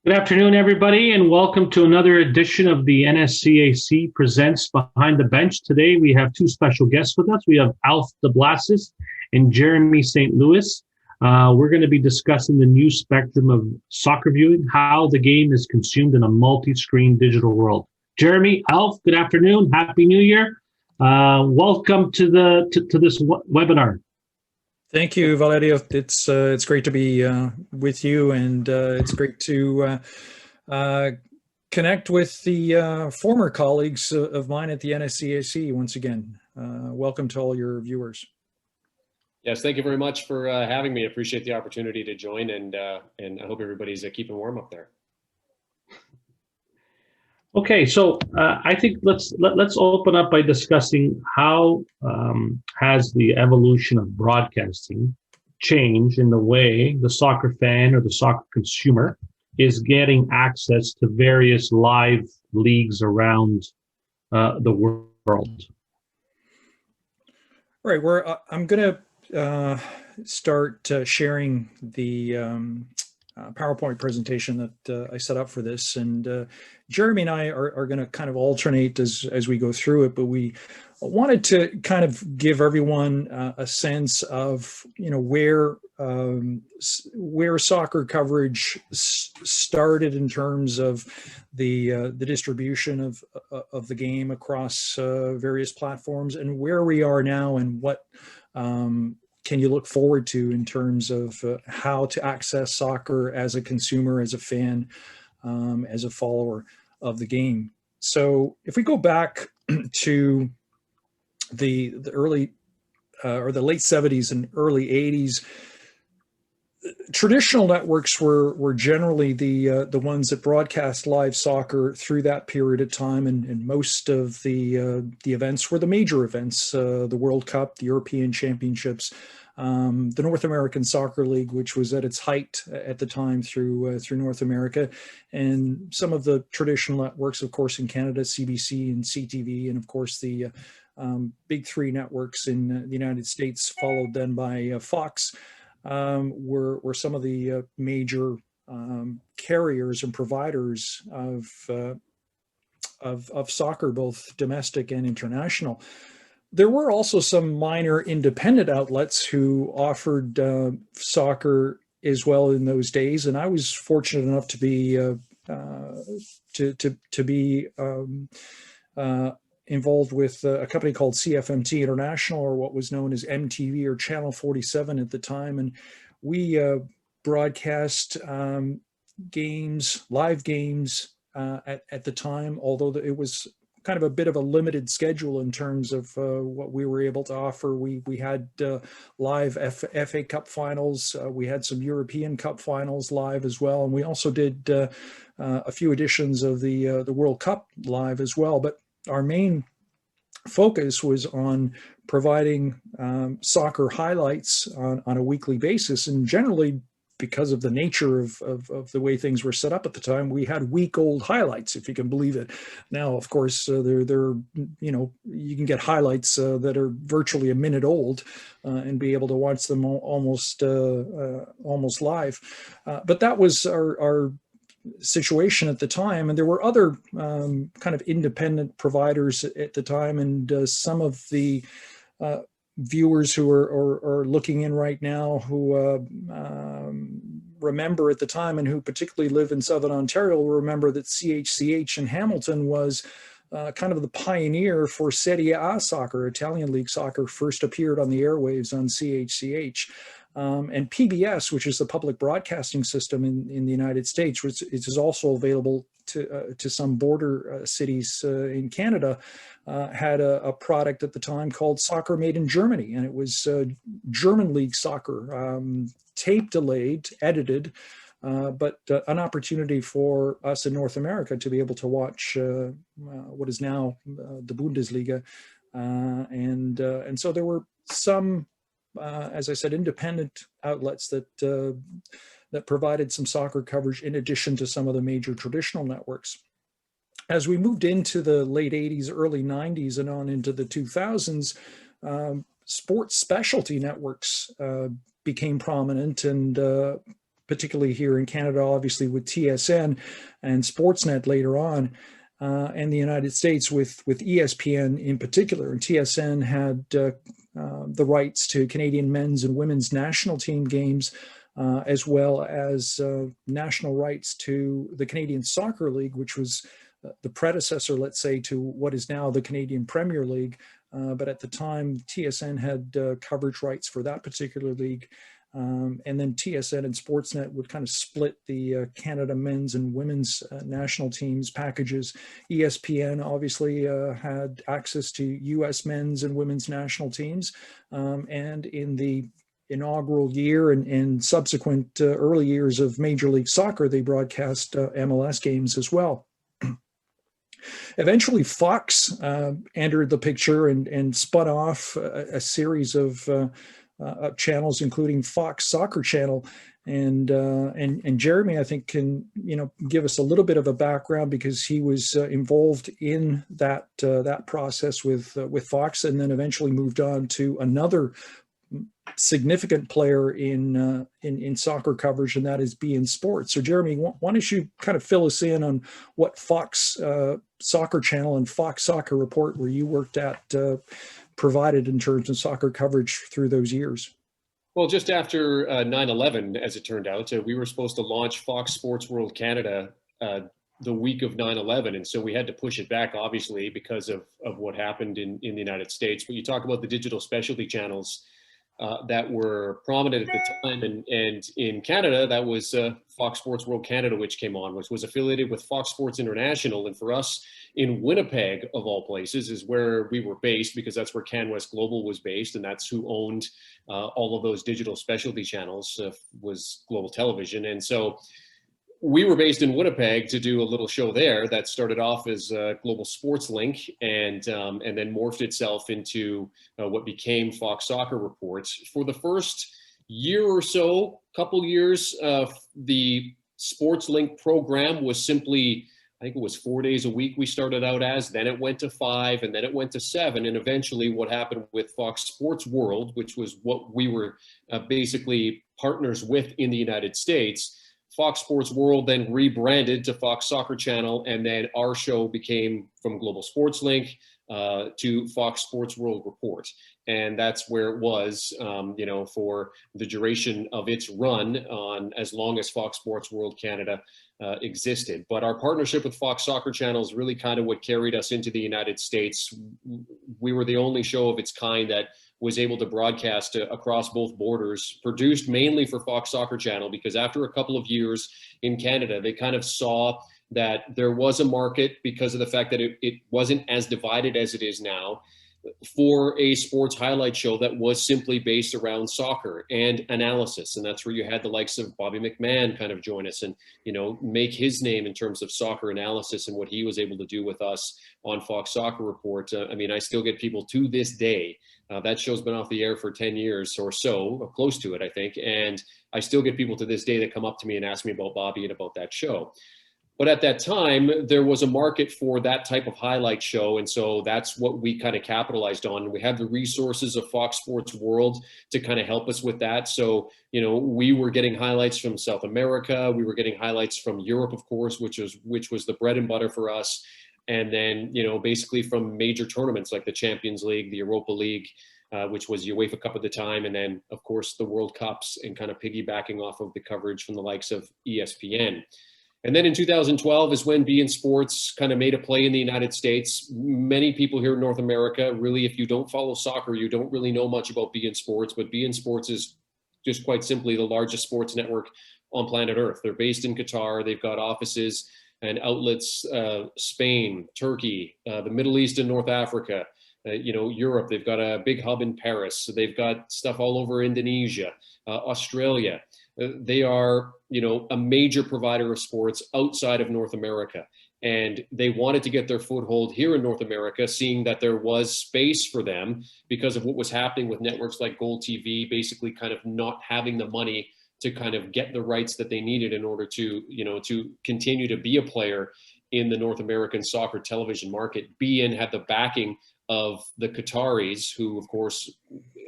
Good afternoon, everybody, and welcome to another edition of the NSCAC Presents Behind the Bench. Today, we have two special guests with us. We have Alf de Blasis and Jeremy St. Louis. We're going to be discussing the new spectrum of soccer viewing, how the game is consumed in a multi-screen digital world. Jeremy, Alf, good afternoon. Happy New Year. Welcome to this webinar. Thank you, Valerio. It's great to be with you, and it's great to connect with the former colleagues of mine at the NSCAC once again. Welcome to all your viewers. Yes, thank you very much for having me. I appreciate the opportunity to join, and I hope everybody's keeping warm up there. Okay, so I think let's open up by discussing how has the evolution of broadcasting changed in the way the soccer fan or the soccer consumer is getting access to various live leagues around the world. Right, I'm going to start sharing the PowerPoint presentation that I set up for this, and Jeremy and I are going to kind of alternate as we go through it, but we wanted to kind of give everyone a sense of where soccer coverage started in terms of the distribution of the game across various platforms, and where we are now, and what can you look forward to in terms of how to access soccer as a consumer, as a fan, as a follower of the game. So if we go back to the early or the late 70s and early 80s, traditional networks were generally the ones that broadcast live soccer through that period of time, and most of the events were the major events: the World Cup, the European Championships, the North American Soccer League, which was at its height at the time through North America, and some of the traditional networks, of course, in Canada, CBC and CTV, and of course the big three networks in the United States, followed then by Fox. Were some of the major carriers and providers of soccer, both domestic and international. There were also some minor independent outlets who offered soccer as well in those days, and I was fortunate enough to be involved with a company called CFMT International, or what was known as MTV or Channel 47 at the time. And we broadcast games, live games at the time, although it was kind of a bit of a limited schedule in terms of what we were able to offer. We had live FA Cup finals. We had some European Cup finals live as well. And we also did a few editions of the World Cup live as well. But our main focus was on providing soccer highlights on a weekly basis, and generally, because of the nature of the way things were set up at the time, we had week-old highlights, if you can believe it. Now, of course, you can get highlights that are virtually a minute old and be able to watch them almost live. But that was our situation at the time, and there were other kind of independent providers at the time, and some of the viewers who are looking in right now who remember at the time, and who particularly live in Southern Ontario, will remember that CHCH in Hamilton was kind of the pioneer for Serie A soccer. Italian League soccer first appeared on the airwaves on CHCH. And PBS, which is the public broadcasting system in the United States, which is also available to some border cities in Canada, had a product at the time called Soccer Made in Germany, and it was German League soccer, tape delayed, edited, but an opportunity for us in North America to be able to watch what is now the Bundesliga, and so there were some, as I said, independent outlets that provided some soccer coverage in addition to some of the major traditional networks. As we moved into the late 80s, early 90s, and on into the 2000s, sports specialty networks became prominent, and particularly here in Canada, obviously with TSN and Sportsnet later on, and the United States with ESPN in particular. And TSN had the rights to Canadian men's and women's national team games, as well as national rights to the Canadian Soccer League, which was the predecessor, let's say, to what is now the Canadian Premier League. But at the time, TSN had coverage rights for that particular league. And then TSN and Sportsnet would kind of split the Canada men's and women's national teams packages. ESPN obviously had access to US men's and women's national teams. And in the inaugural year and subsequent early years of Major League Soccer, they broadcast MLS games as well. Eventually, Fox entered the picture and spun off a series of channels, including Fox Soccer Channel. And Jeremy, I think, can give us a little bit of a background, because he was involved in that process with Fox, and then eventually moved on to another significant player in soccer coverage, and that is beINSports. So Jeremy, why don't you kind of fill us in on what Fox Soccer Channel and Fox Soccer Report, where you worked at, provided in terms of soccer coverage through those years? Well, just after 9/11, as it turned out, we were supposed to launch Fox Sports World Canada the week of 9/11. And so we had to push it back, obviously, because of what happened in the United States. But you talk about the digital specialty channels that were prominent at the time. And in Canada, that was Fox Sports World Canada, which came on, which was affiliated with Fox Sports International. And for us in Winnipeg, of all places, is where we were based, because that's where CanWest Global was based. And that's who owned all of those digital specialty channels, was Global Television. And so we were based in Winnipeg to do a little show there that started off as Global Sports Link, and then morphed itself into what became Fox Soccer Reports. For the first year or so, couple years, the Sports Link program was simply, I think it was 4 days a week we started out as, then it went to 5, and then it went to 7. And eventually what happened with Fox Sports World, which was what we were basically partners with in the United States, Fox Sports World then rebranded to Fox Soccer Channel, and then our show became from Global Sports Link to Fox Sports World Report. And that's where it was, for the duration of its run, on as long as Fox Sports World Canada existed. But our partnership with Fox Soccer Channel is really kind of what carried us into the United States. We were the only show of its kind that was able to broadcast across both borders, produced mainly for Fox Soccer Channel, because after a couple of years in Canada, they kind of saw that there was a market, because of the fact that it wasn't as divided as it is now, for a sports highlight show that was simply based around soccer and analysis. And that's where you had the likes of Bobby McMahon kind of join us and, make his name in terms of soccer analysis and what he was able to do with us on Fox Soccer Report. I still get people to this day. That show's been off the air for 10 years or so, or close to it, I think. And I still get people to this day that come up to me and ask me about Bobby and about that show. But at that time, there was a market for that type of highlight show. And so that's what we kind of capitalized on. We had the resources of Fox Sports World to kind of help us with that. So, we were getting highlights from South America. We were getting highlights from Europe, of course, which was the bread and butter for us. And then, basically from major tournaments like the Champions League, the Europa League, which was UEFA Cup at the time. And then, of course, the World Cups, and kind of piggybacking off of the coverage from the likes of ESPN. And then in 2012 is when beINSports kind of made a play in the United States. Many people here in North America, really, if you don't follow soccer, you don't really know much about beINSports. But beINSports is just quite simply the largest sports network on planet Earth. They're based in Qatar. They've got offices and outlets, Spain, Turkey, the Middle East and North Africa, Europe. They've got a big hub in Paris. So they've got stuff all over Indonesia, Australia. They are, a major provider of sports outside of North America. And they wanted to get their foothold here in North America, seeing that there was space for them because of what was happening with networks like Gold TV, basically kind of not having the money to kind of get the rights that they needed in order to, to continue to be a player in the North American soccer television market. beIN had the backing of the Qataris, who, of course,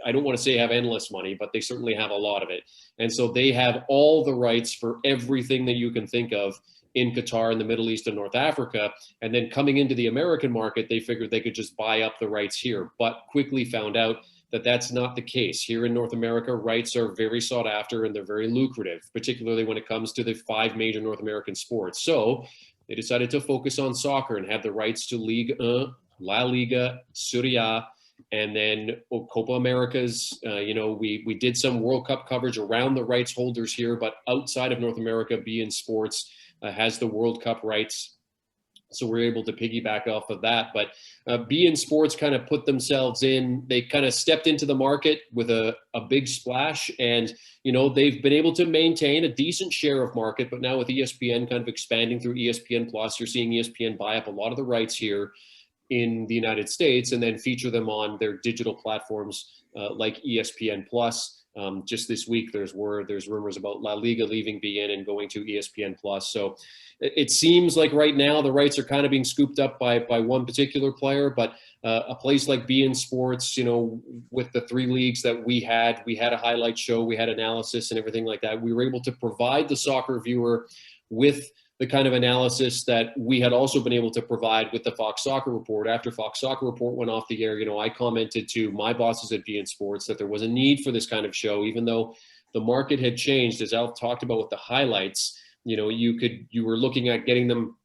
I don't want to say have endless money, but they certainly have a lot of it. And so they have all the rights for everything that you can think of in Qatar, in the Middle East, and North Africa. And then coming into the American market, they figured they could just buy up the rights here, but quickly found out that that's not the case. Here in North America, rights are very sought after and they're very lucrative, particularly when it comes to the 5 major North American sports. So they decided to focus on soccer and have the rights to Ligue 1, La Liga, Serie A, and then Copa Americas. We did some World Cup coverage around the rights holders here, but outside of North America, beINSports has the World Cup rights. So we're able to piggyback off of that. But beINSports kind of put themselves in, they kind of stepped into the market with a big splash. And, they've been able to maintain a decent share of market. But now with ESPN kind of expanding through ESPN Plus, you're seeing ESPN buy up a lot of the rights here in the United States and then feature them on their digital platforms like ESPN Plus. Just this week, there's rumors about La Liga leaving beIN and going to ESPN Plus. So it seems like right now the rights are kind of being scooped up by one particular player, but a place like beINSports, with the 3 leagues that we had a highlight show, we had analysis and everything like that. We were able to provide the soccer viewer with the kind of analysis that we had also been able to provide with the Fox Soccer Report. After Fox Soccer Report went off the air, I commented to my bosses at beINSports that there was a need for this kind of show, even though the market had changed, as Alf talked about with the highlights. You were looking at getting them,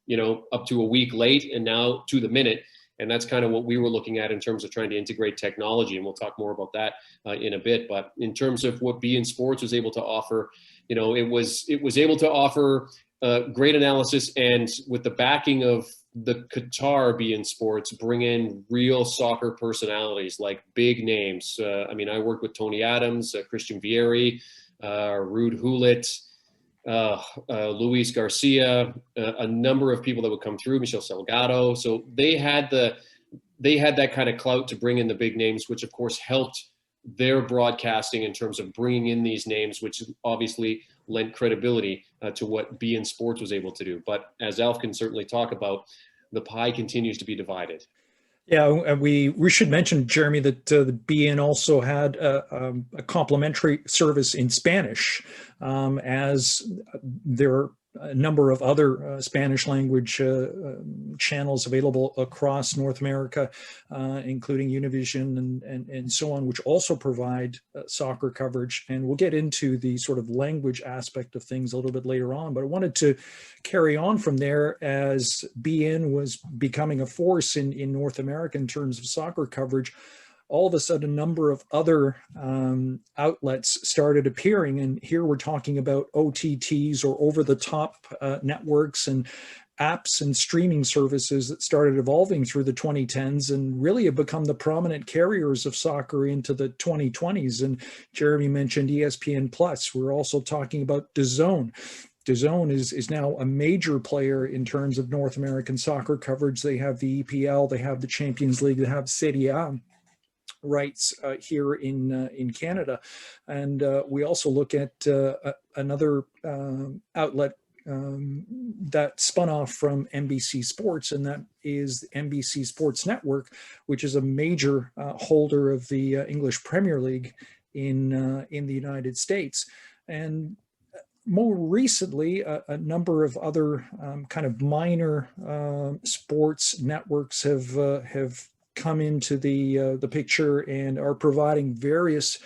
up to a week late and now to the minute. And that's kind of what we were looking at in terms of trying to integrate technology. And we'll talk more about that in a bit. But in terms of what beINSports was able to offer, it was able to offer great analysis, and with the backing of the Qatar beINSports, bring in real soccer personalities like big names. I worked with Tony Adams, Christian Vieri, Ruud Gullit, Luis Garcia, a number of people that would come through, Michel Salgado. So they had that kind of clout to bring in the big names, which of course helped their broadcasting in terms of bringing in these names, which obviously lent credibility to what beINSports was able to do. But as Alf can certainly talk about, the pie continues to be divided. Yeah, and we should mention, Jeremy, that the beIN also had a complimentary service in Spanish, as there are a number of other Spanish language channels available across North America, including Univision and so on, which also provide soccer coverage. And we'll get into the sort of language aspect of things a little bit later on. But I wanted to carry on from there as beIN was becoming a force in North America in terms of soccer coverage. All of a sudden, a number of other outlets started appearing. And here we're talking about OTTs, or over-the-top networks and apps and streaming services that started evolving through the 2010s and really have become the prominent carriers of soccer into the 2020s. And Jeremy mentioned ESPN Plus. We're also talking about DAZN. DAZN is now a major player in terms of North American soccer coverage. They have the EPL, they have the Champions League, they have Serie A rights here in Canada. And we also look at another outlet that spun off from NBC Sports, and that is the NBC Sports Network, which is a major holder of the English Premier League in the United States. And more recently, a number of other kind of minor sports networks have come into the picture and are providing various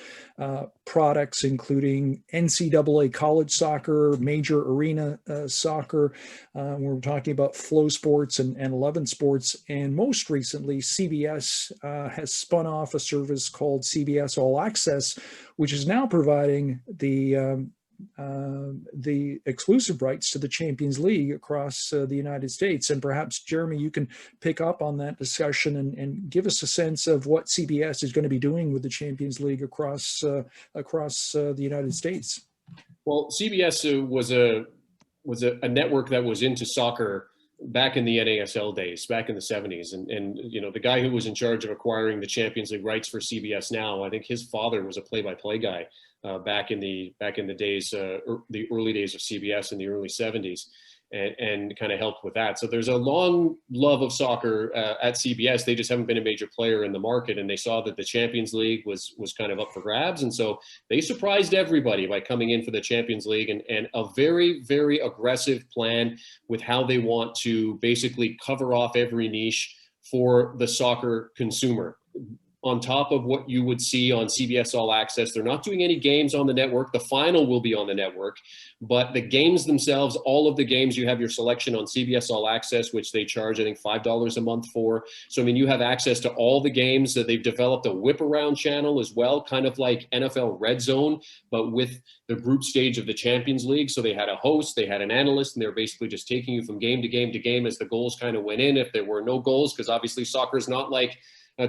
products, including NCAA college soccer, major arena soccer. We're talking about Flow Sports and 11 Sports. And most recently, CBS has spun off a service called CBS All Access, which is now providing the exclusive rights to the Champions League across the United States. And perhaps, Jeremy, you can pick up on that discussion and give us a sense of what CBS is going to be doing with the Champions League across the United States. Well, CBS was a network that was into soccer back in the NASL days, back in the 70s. And the guy who was in charge of acquiring the Champions League rights for CBS now, I think his father was a play-by-play guy back in the days, the early days of CBS in the early 70s. and kind of helped with that. So there's a long love of soccer at CBS. They just haven't been a major player in the market, and they saw that the Champions League was kind of up for grabs. And so they surprised everybody by coming in for the Champions League and a very, very aggressive plan with how they want to basically cover off every niche for the soccer consumer. On top of what you would see on CBS All Access, they're not doing any games on the network. The final will be on the network, but the games themselves, all of the games, you have your selection on CBS All Access, which they charge, I think, $5 a month for. So, I mean, you have access to all the games. That they've developed a whip around channel as well, kind of like NFL Red Zone, but with the group stage of the Champions League. So they had a host, they had an analyst, and they're basically just taking you from game to game to game as the goals kind of went in. If there were no goals, because obviously soccer is not like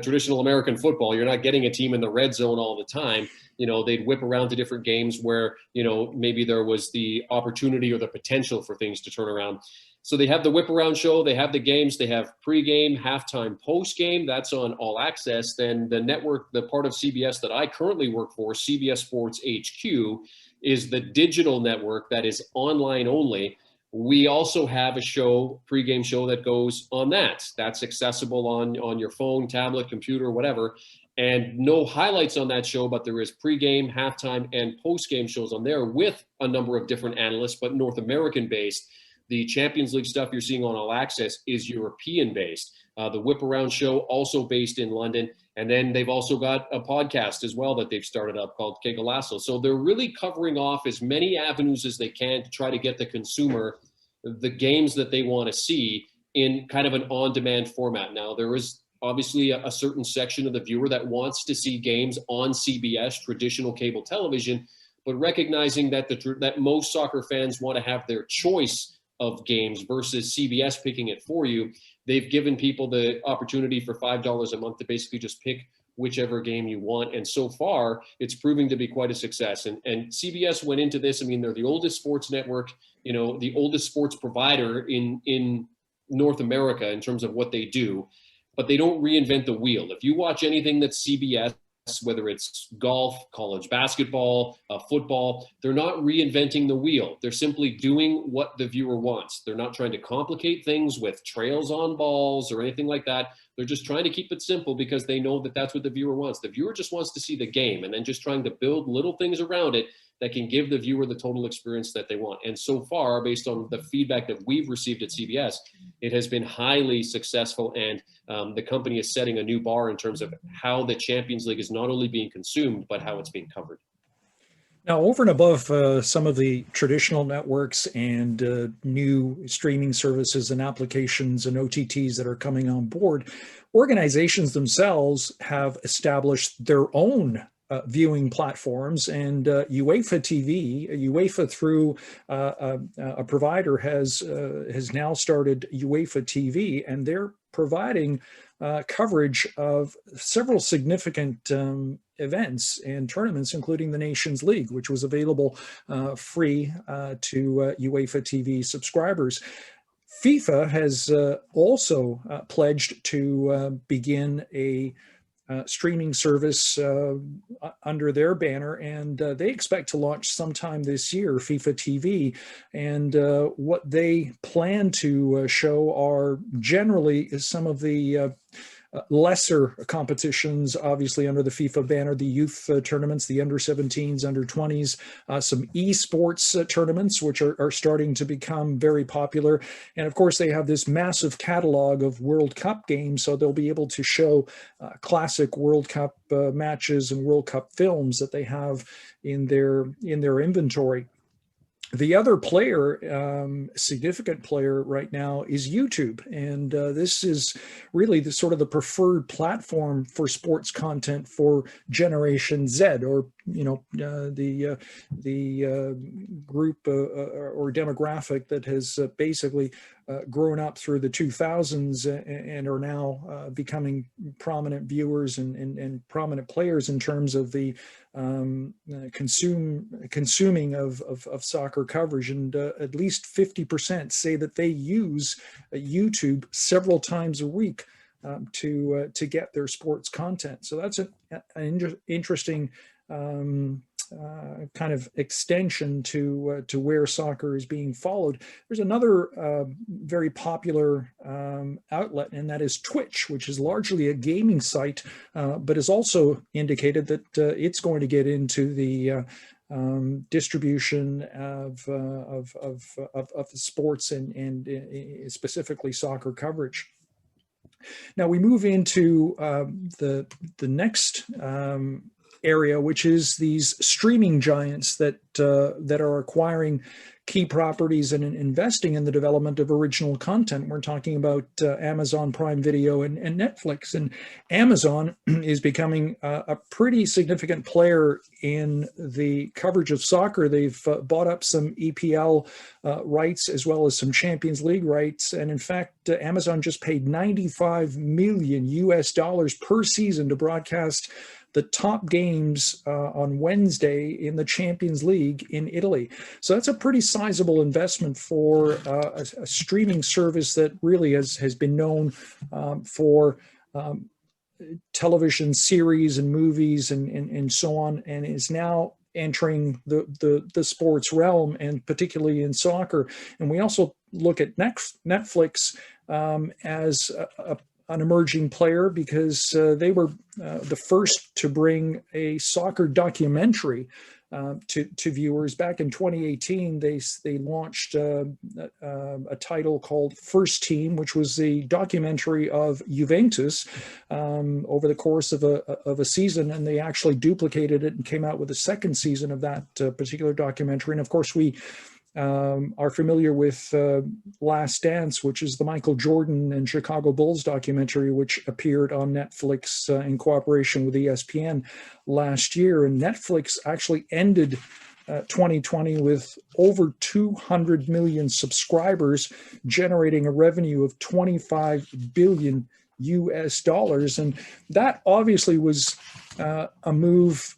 traditional American football. You're not getting a team in the red zone all the time. They'd whip around to different games where, maybe there was the opportunity or the potential for things to turn around. So they have the whip around show, they have the games, they have pregame, halftime, postgame. That's on All Access. Then the network, the part of CBS that I currently work for, CBS Sports HQ, is the digital network that is online only. We also have a show, pregame show, that goes on that. That's accessible on your phone, tablet, computer, whatever. And no highlights on that show, but there is pregame, halftime, and postgame shows on there with a number of different analysts, but North American based. The Champions League stuff you're seeing on All Access is European based. The Whip Around show also based in London. And then they've also got a podcast as well that they've started up called Que Golazo. So they're really covering off as many avenues as they can to try to get the consumer the games that they want to see in kind of an on-demand format. Now, there is obviously a certain section of the viewer that wants to see games on CBS, traditional cable television, but recognizing that that most soccer fans want to have their choice of games versus CBS picking it for you, they've given people the opportunity for $5 a month to basically just pick whichever game you want. And so far, it's proving to be quite a success. And CBS went into this, I mean, they're the oldest sports network, the oldest sports provider in North America in terms of what they do, but they don't reinvent the wheel. If you watch anything that's CBS, whether it's golf, college basketball, football, they're not reinventing the wheel. They're simply doing what the viewer wants. They're not trying to complicate things with trails on balls or anything like that. They're just trying to keep it simple because they know that that's what the viewer wants. The viewer just wants to see the game, and then just trying to build little things around it that can give the viewer the total experience that they want. And so far, based on the feedback that we've received at CBS, it has been highly successful. And the company is setting a new bar in terms of how the Champions League is not only being consumed, but how it's being covered. Now, over and above some of the traditional networks and new streaming services and applications and OTTs that are coming on board, organizations themselves have established their own viewing platforms, and UEFA TV, UEFA through a provider has now started UEFA TV, and they're providing coverage of several significant events and tournaments, including the Nations League, which was available free to UEFA TV subscribers. FIFA has also pledged to begin a streaming service under their banner, and they expect to launch sometime this year, FIFA TV. And what they plan to show are generally some of the lesser competitions, obviously under the FIFA banner, the youth tournaments, the under 17s, under 20s, some esports tournaments, which are starting to become very popular. And of course, they have this massive catalog of World Cup games, so they'll be able to show classic World Cup matches and World Cup films that they have in their inventory. The other player, significant player right now, is YouTube, and this is really the sort of the preferred platform for sports content for Generation Z, or the group or demographic that has basically grown up through the 2000s and are now becoming prominent viewers and prominent players in terms of the consuming of soccer coverage. And at least 50% say that they use YouTube several times a week to get their sports content. So that's an interesting kind of extension to where soccer is being followed. There's another very popular outlet, and that is Twitch, which is largely a gaming site, but has also indicated that it's going to get into the distribution of sports and specifically soccer coverage. Now we move into the next area, which is these streaming giants that are acquiring key properties and investing in the development of original content. We're talking about Amazon Prime Video and Netflix. And Amazon is becoming a pretty significant player in the coverage of soccer. They've bought up some EPL rights as well as some Champions League rights. And in fact, Amazon just paid $95 million per season to broadcast the top games on Wednesday in the Champions League in Italy. So that's a pretty sizable investment for a streaming service that really has been known for television series and movies and so on, and is now entering the sports realm, and particularly in soccer. And we also look at Netflix as an emerging player, because they were the first to bring a soccer documentary to viewers. Back in 2018, they launched a title called First Team, which was the documentary of Juventus over the course of a season, and they actually duplicated it and came out with a second season of that particular documentary. And of course, we are familiar with Last Dance, which is the Michael Jordan and Chicago Bulls documentary, which appeared on Netflix in cooperation with ESPN last year. And Netflix actually ended 2020 with over 200 million subscribers, generating a revenue of $25 billion. And that obviously was a move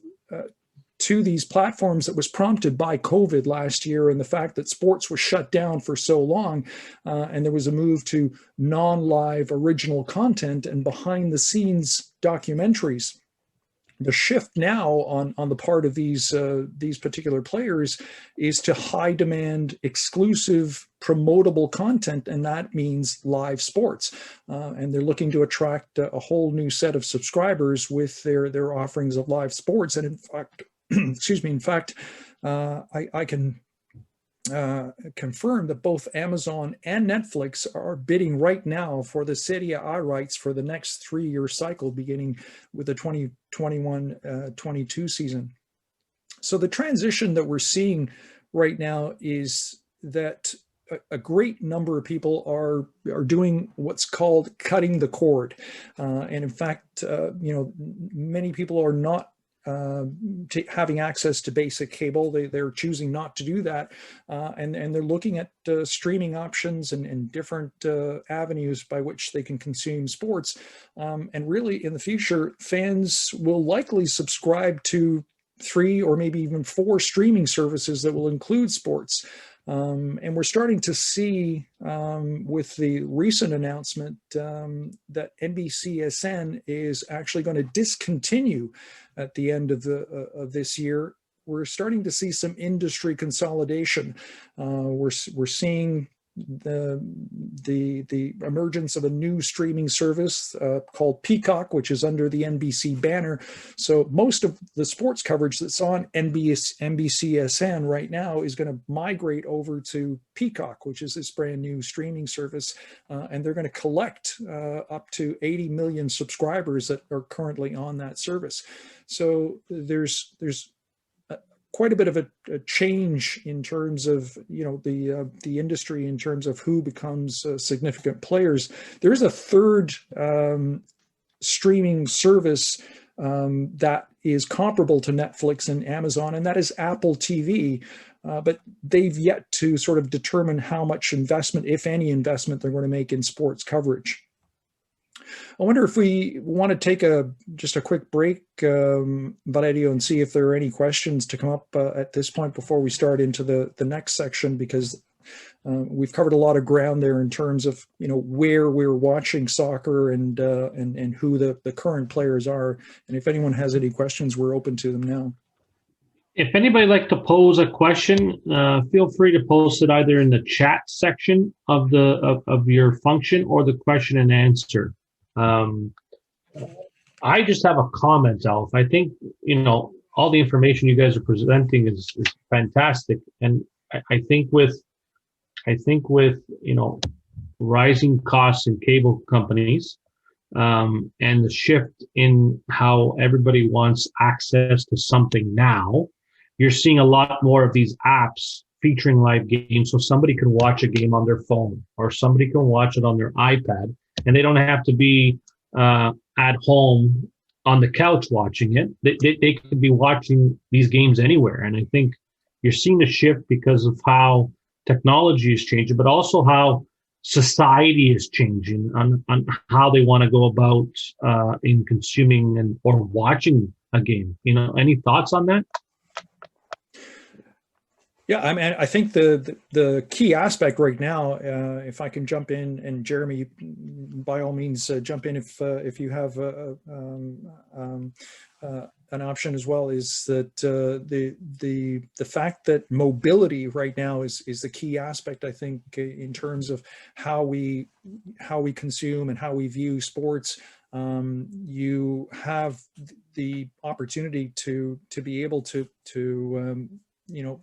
to these platforms that was prompted by COVID last year, and the fact that sports was shut down for so long, and there was a move to non-live original content and behind-the-scenes documentaries. The shift now on the part of these particular players is to high-demand, exclusive, promotable content, and that means live sports. And they're looking to attract a whole new set of subscribers with their offerings of live sports. And in fact, excuse me, I can confirm that both Amazon and Netflix are bidding right now for the Serie A rights for the next 3-year cycle, beginning with the 2021-22 season. So the transition that we're seeing right now is that a great number of people are doing what's called cutting the cord, and in fact, many people are not having access to basic cable. They're choosing not to do that, and they're looking at streaming options and different avenues by which they can consume sports. And really, in the future, fans will likely subscribe to 3 or maybe even 4 streaming services that will include sports. And we're starting to see with the recent announcement that NBCSN is actually going to discontinue at the end of this year. We're starting to see some industry consolidation. We're seeing the emergence of a new streaming service called Peacock, which is under the NBC banner. So most of the sports coverage that's on NBCSN right now is going to migrate over to Peacock, which is this brand new streaming service, and they're going to collect up to 80 million subscribers that are currently on that service. So there's quite a bit of a change in terms of the industry, in terms of who becomes significant players. There is a third streaming service that is comparable to Netflix and Amazon, and that is Apple TV. But they've yet to sort of determine how much investment, if any investment, they're going to make in sports coverage. I wonder if we want to take just a quick break, Valerio, and see if there are any questions to come up at this point before we start into the next section, because we've covered a lot of ground there in terms of where we're watching soccer and who the current players are. And if anyone has any questions, we're open to them now. If anybody like to pose a question, feel free to post it either in the chat section of of your function or the question and answer. Um, I just have a comment, Alf. I think, all the information you guys are presenting is fantastic. And I think with, rising costs in cable companies, and the shift in how everybody wants access to something now, you're seeing a lot more of these apps featuring live games. So somebody can watch a game on their phone or somebody can watch it on their iPad, and they don't have to be at home on the couch watching it. They could be watching these games anywhere. And I think you're seeing a shift because of how technology is changing, but also how society is changing on how they want to go about in consuming or watching a game. Any thoughts on that? Yeah, I mean, I think the key aspect right now, if I can jump in, and Jeremy, by all means, jump in if you have an option as well, is that the fact that mobility right now is the key aspect, I think, in terms of how we consume and how we view sports. You have the opportunity to be able to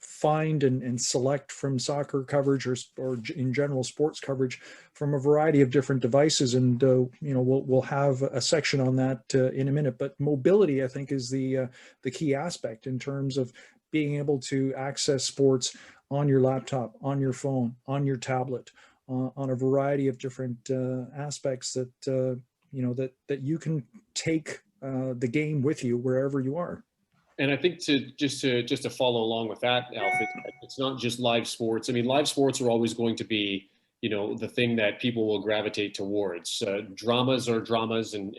find and select from soccer coverage or in general sports coverage from a variety of different devices. And, we'll have a section on that in a minute, but mobility, I think, is the key aspect in terms of being able to access sports on your laptop, on your phone, on your tablet, on a variety of different aspects that, that you can take the game with you wherever you are. And I think to follow along with that, Alf, it's not just live sports. I mean, live sports are always going to be, the thing that people will gravitate towards. Dramas are dramas, and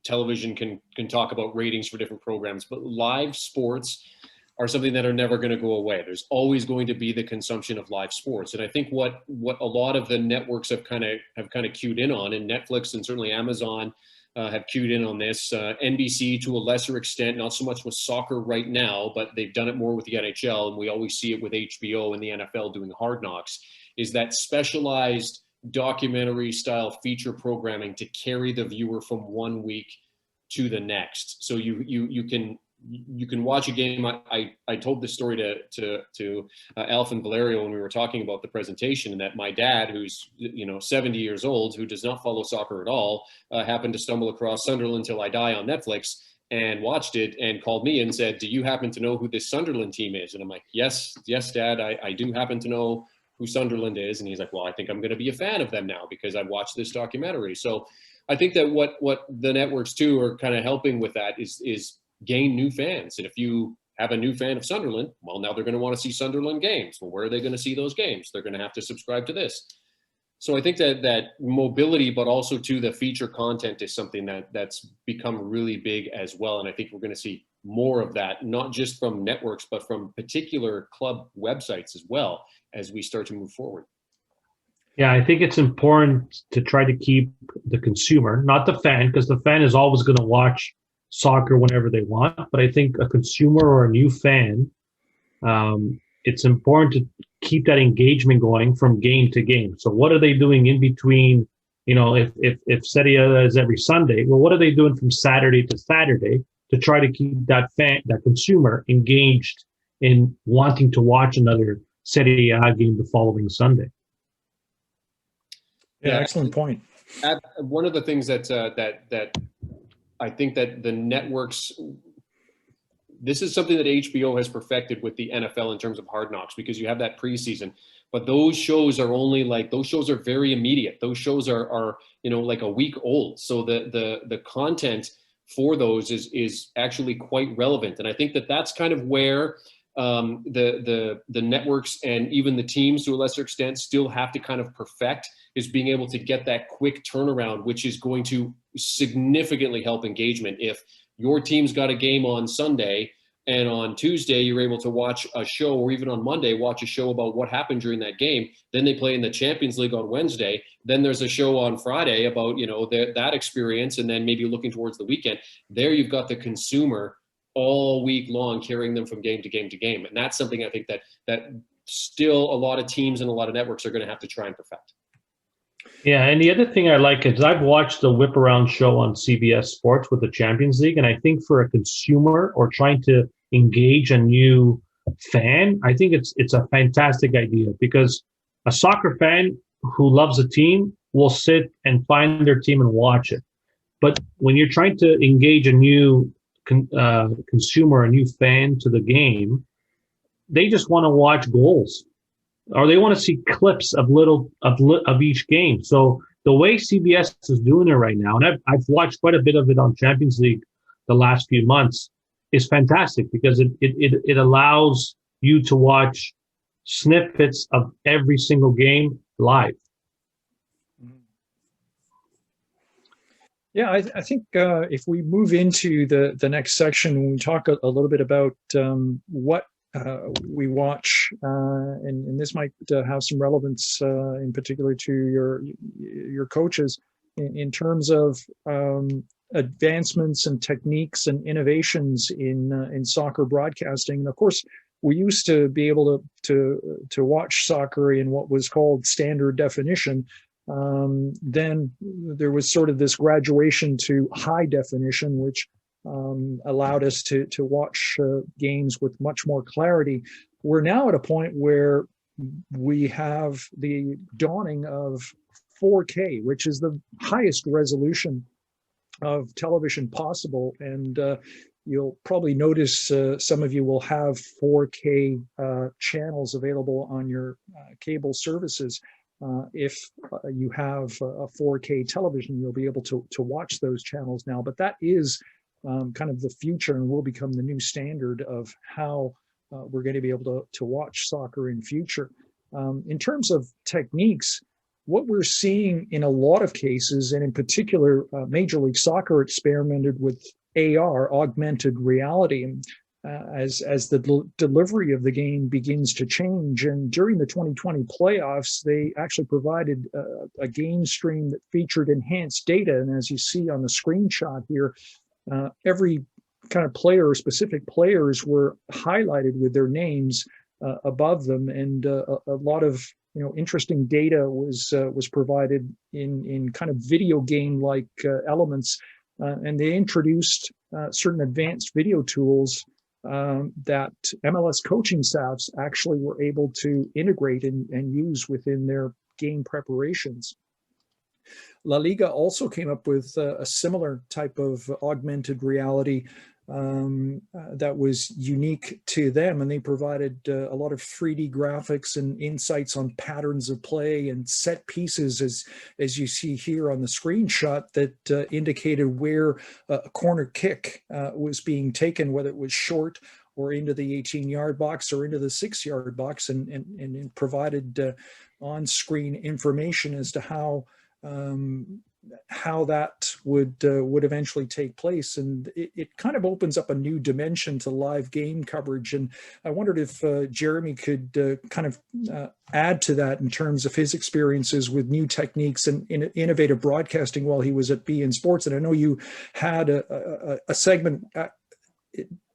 television can talk about ratings for different programs, but live sports are something that are never going to go away. There's always going to be the consumption of live sports. And I think what a lot of the networks have kind of cued in on, and Netflix and certainly Amazon have cued in on this. NBC to a lesser extent, not so much with soccer right now, but they've done it more with the NHL, and we always see it with HBO and the NFL doing Hard Knocks, is that specialized documentary style feature programming to carry the viewer from one week to the next. So you can watch a game. I told this story to Alf and Valerio when we were talking about the presentation, and that my dad, who's 70 years old, who does not follow soccer at all, happened to stumble across Sunderland Till I Die on Netflix and watched it and called me and said, "Do you happen to know who this Sunderland team is?" And I'm like, yes, Dad, I do happen to know who Sunderland is. And he's like, "Well, I think I'm going to be a fan of them now because I watched this documentary." So I think that what the networks too are kind of helping with that is gain new fans. And if you have a new fan of Sunderland, well, now they're going to want to see Sunderland games. Well, where are they going to see those games? They're going to have to subscribe to this. So I think that mobility, but also to the feature content, is something that's become really big as well. And I think we're going to see more of that, not just from networks, but from particular club websites as well as we start to move forward. Yeah, I think it's important to try to keep the consumer, not the fan, because the fan is always going to watch soccer whenever they want. But I think a consumer or a new fan, it's important to keep that engagement going from game to game. So what are they doing in between? If Serie A is every Sunday, well, what are they doing from Saturday to Saturday to try to keep that consumer engaged in wanting to watch another Serie A game the following Sunday? Yeah, excellent point. One of the things that I think that the networks, this is something that HBO has perfected with the NFL in terms of Hard Knocks, because you have that preseason, but those shows are very immediate. Those shows are like a week old. So the content for those is actually quite relevant. And I think that that's kind of where the networks and even the teams to a lesser extent still have to kind of perfect, is being able to get that quick turnaround, which is going to significantly help engagement. If your team's got a game on Sunday and on Tuesday you're able to watch a show, or even on Monday watch a show about what happened during that game, then they play in the Champions League on Wednesday, then there's a show on Friday about that experience, and then maybe looking towards the weekend, there you've got the consumer all week long, carrying them from game to game to game. And that's something I think that still a lot of teams and a lot of networks are going to have to try and perfect. Yeah, and the other thing I like is I've watched the whip around show on CBS Sports with the Champions League, and I think for a consumer or trying to engage a new fan, I think it's a fantastic idea, because a soccer fan who loves a team will sit and find their team and watch it. But when you're trying to engage a new consumer, a new fan to the game, they just want to watch goals, or they want to see clips of each game. So the way CBS is doing it right now, and I've watched quite a bit of it on Champions League the last few months, is fantastic, because it allows you to watch snippets of every single game live. Yeah, I think if we move into the next section, when we talk a little bit about what we watch, and this might have some relevance in particular to your coaches in terms of advancements and techniques and innovations in soccer broadcasting. And of course, we used to be able to watch soccer in what was called standard definition. Then there was sort of this graduation to high definition, which allowed us to watch games with much more clarity. We're now at a point where we have the dawning of 4K, which is the highest resolution of television possible. And you'll probably notice some of you will have 4K channels available on your cable services. If you have a 4K television, you'll be able to watch those channels now. But that is kind of the future, and will become the new standard of how we're going to be able to watch soccer in future. In terms of techniques, what we're seeing in a lot of cases, and in particular, Major League Soccer experimented with AR, augmented reality, and as the delivery of the game begins to change. And during the 2020 playoffs, they actually provided a game stream that featured enhanced data. And as you see on the screenshot here, every kind of player, specific players, were highlighted with their names above them, and a lot of interesting data was provided in kind of video game like elements, and they introduced certain advanced video tools that MLS coaching staffs actually were able to integrate and use within their game preparations. La Liga also came up with a similar type of augmented reality that was unique to them, and they provided a lot of 3D graphics and insights on patterns of play and set pieces, as you see here on the screenshot, that indicated where a corner kick was being taken, whether it was short or into the 18-yard box or into the 6-yard box, and provided on-screen information as to how that would eventually take place. And it kind of opens up a new dimension to live game coverage. And I wondered if Jeremy could kind of add to that in terms of his experiences with new techniques and innovative broadcasting while he was at beINSports. And I know you had a segment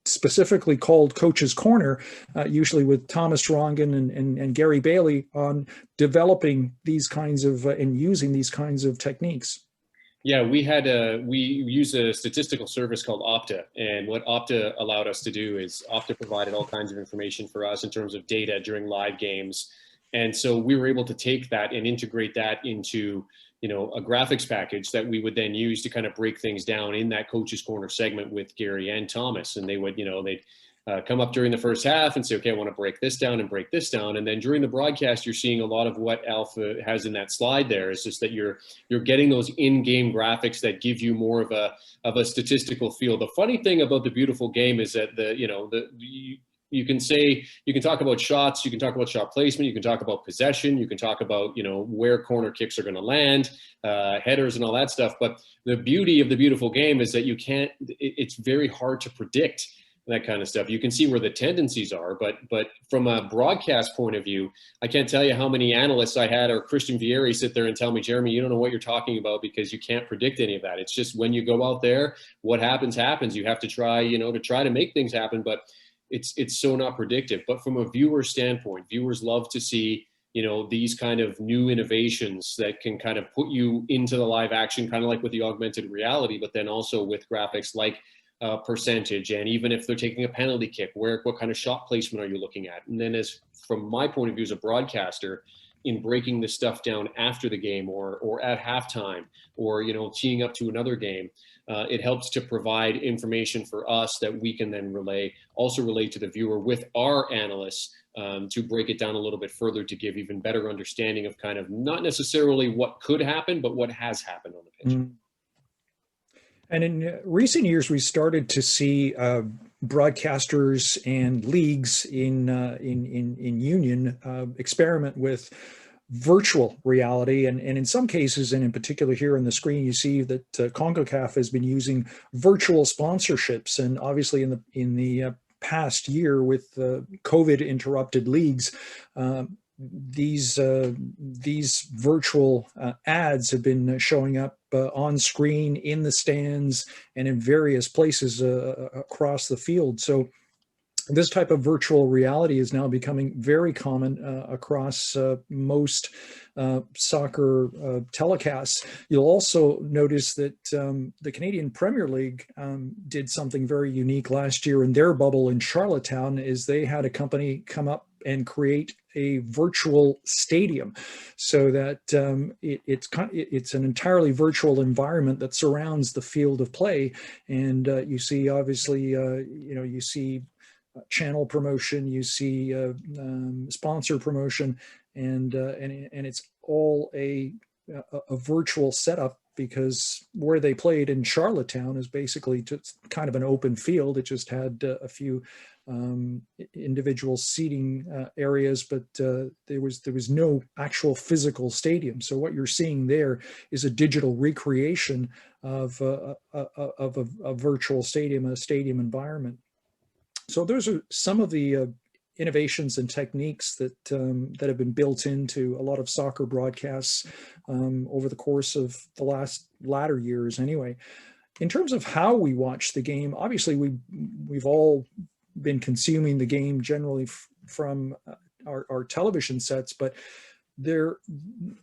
specifically called Coach's Corner, usually with Thomas Rongan and Gary Bailey, on developing these kinds of and using these kinds of techniques. Yeah, we use a statistical service called Opta, and what Opta allowed us to do is Opta provided all kinds of information for us in terms of data during live games, and so we were able to take that and integrate that into a graphics package that we would then use to kind of break things down in that Coach's Corner segment with Gary and Thomas. And they would, they'd come up during the first half and say, okay, I want to break this down and break this down. And then during the broadcast, you're seeing a lot of what Alpha has in that slide there. Is just that you're getting those in-game graphics that give you more of a statistical feel. The funny thing about the beautiful game is that you can talk about shots, you can talk about shot placement, you can talk about possession, you can talk about, where corner kicks are going to land, headers and all that stuff. But the beauty of the beautiful game is that it's very hard to predict that kind of stuff. You can see where the tendencies are, but from a broadcast point of view, I can't tell you how many analysts I had or Christian Vieri sit there and tell me, Jeremy, you don't know what you're talking about because you can't predict any of that. It's just when you go out there, what happens, happens. You have to try, to make things happen, but it's so not predictive. But from a viewer standpoint, viewers love to see, these kind of new innovations that can kind of put you into the live action, kind of like with the augmented reality, but then also with graphics like percentage, and even if they're taking a penalty kick, what kind of shot placement are you looking at? And then from my point of view as a broadcaster, in breaking this stuff down after the game or at halftime or, teeing up to another game, it helps to provide information for us that we can then relay to the viewer with our analysts to break it down a little bit further to give even better understanding of kind of not necessarily what could happen, but what has happened on the pitch. And in recent years, we started to see broadcasters and leagues in union experiment with virtual reality, and in some cases, and in particular here on the screen, you see that CONCACAF has been using virtual sponsorships, and obviously in the past year with COVID interrupted leagues. These virtual ads have been showing up on screen, in the stands, and in various places across the field. So this type of virtual reality is now becoming very common across most soccer telecasts. You'll also notice that the Canadian Premier League did something very unique last year in their bubble in Charlottetown, is they had a company come up and create a virtual stadium, so that it's an entirely virtual environment that surrounds the field of play, and you see obviously you see channel promotion, you see sponsor promotion, and it's all a virtual setup, because where they played in Charlottetown is basically just kind of an open field. It just had a few individual seating areas, but there was no actual physical stadium. So what you're seeing there is a digital recreation of a virtual stadium, a stadium environment. So those are some of the innovations and techniques that have been built into a lot of soccer broadcasts over the course of the latter years anyway. In terms of how we watch the game, obviously we've all been consuming the game generally from our television sets, but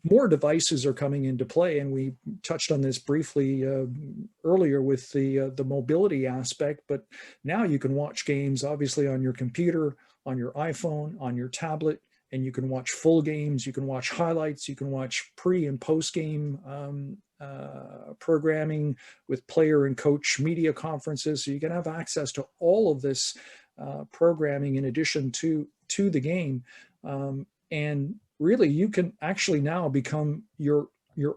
more devices are coming into play, and we touched on this briefly earlier with the mobility aspect. But now you can watch games obviously on your computer, on your iPhone, on your tablet, and you can watch full games, you can watch highlights, you can watch pre and post game programming with player and coach media conferences. So you can have access to all of this programming in addition to the game, and really you can actually now become your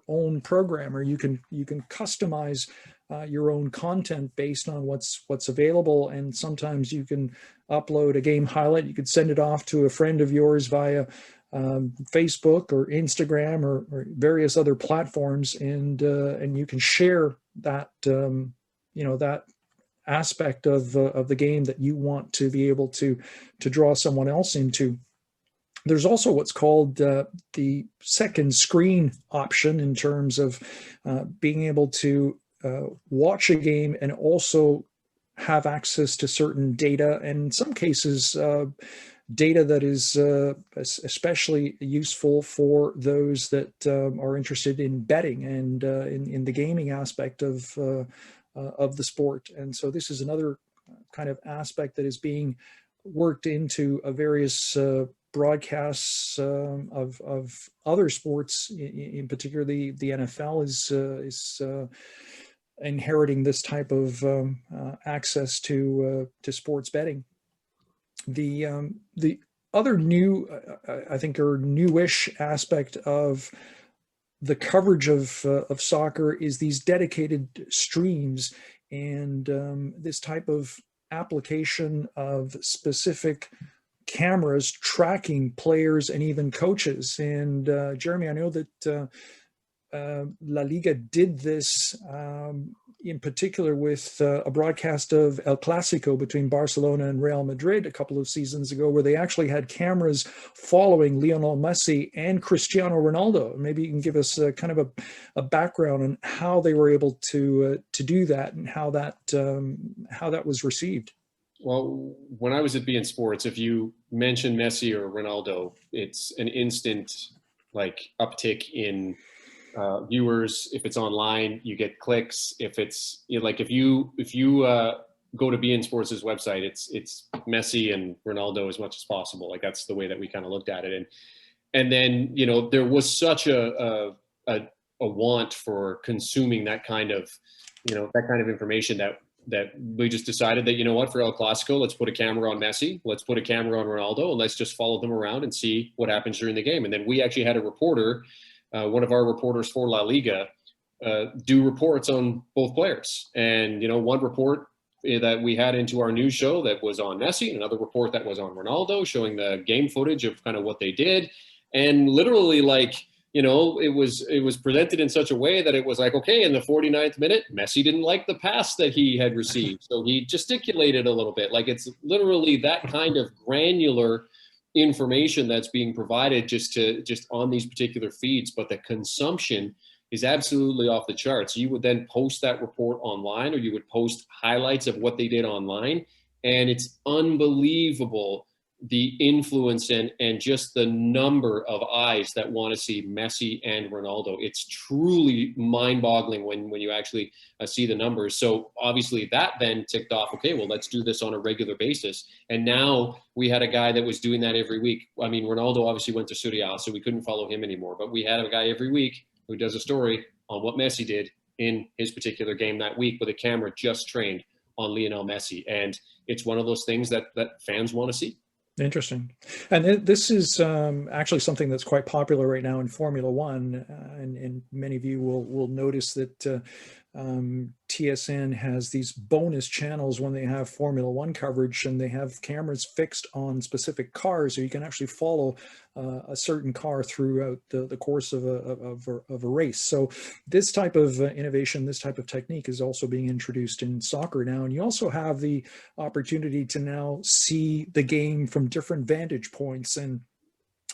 own programmer. You can customize your own content based on what's available, and sometimes you can upload a game highlight. You could send it off to a friend of yours via Facebook or Instagram or various other platforms, and you can share that that aspect of the game that you want to be able to draw someone else into. There's also what's called the second screen option, in terms of being able to watch a game and also have access to certain data, and in some cases data that is especially useful for those that are interested in betting and in the gaming aspect of the sport. And so this is another kind of aspect that is being worked into various broadcasts of other sports. In particular, the NFL is inheriting this type of access to sports betting. The other new, I think, or newish aspect of the coverage of soccer is these dedicated streams, and this type of application of specific cameras tracking players and even coaches. And Jeremy, I know that La Liga did this in particular with a broadcast of El Clasico between Barcelona and Real Madrid a couple of seasons ago, where they actually had cameras following Lionel Messi and Cristiano Ronaldo. Maybe you can give us kind of a background on how they were able to do that and how that was received. Well, when I was at beINSports, if you mention Messi or Ronaldo, it's an instant like uptick in viewers. If it's online, you get clicks. If it's like if you go to beINSports' website, it's Messi and Ronaldo as much as possible. Like that's the way that we kind of looked at it. And then there was such a want for consuming that kind of information that we just decided that for El Clasico, let's put a camera on Messi, let's put a camera on Ronaldo, and let's just follow them around and see what happens during the game. And then we actually had a reporter. One of our reporters for La Liga do reports on both players. And, one report that we had into our news show that was on Messi, and another report that was on Ronaldo, showing the game footage of kind of what they did. And literally it was presented in such a way that it was like, okay, in the 49th minute, Messi didn't like the pass that he had received. So he gesticulated a little bit. Like it's literally that kind of granular information that's being provided just on these particular feeds, but the consumption is absolutely off the charts. You would then post that report online, or you would post highlights of what they did online, and it's unbelievable the influence and just the number of eyes that want to see Messi and Ronaldo. It's truly mind-boggling when you actually see the numbers. So obviously that then ticked off, okay, well, let's do this on a regular basis. And now we had a guy that was doing that every week. I mean, Ronaldo obviously went to Serie A, so we couldn't follow him anymore. But we had a guy every week who does a story on what Messi did in his particular game that week with a camera just trained on Lionel Messi. And it's one of those things that fans want to see. Interesting. And this is actually something that's quite popular right now in Formula One. And many of you will notice that TSN has these bonus channels when they have Formula One coverage, and they have cameras fixed on specific cars, so you can actually follow a certain car throughout the course of a race. So this type of innovation, this type of technique is also being introduced in soccer now. And you also have the opportunity to now see the game from different vantage points, and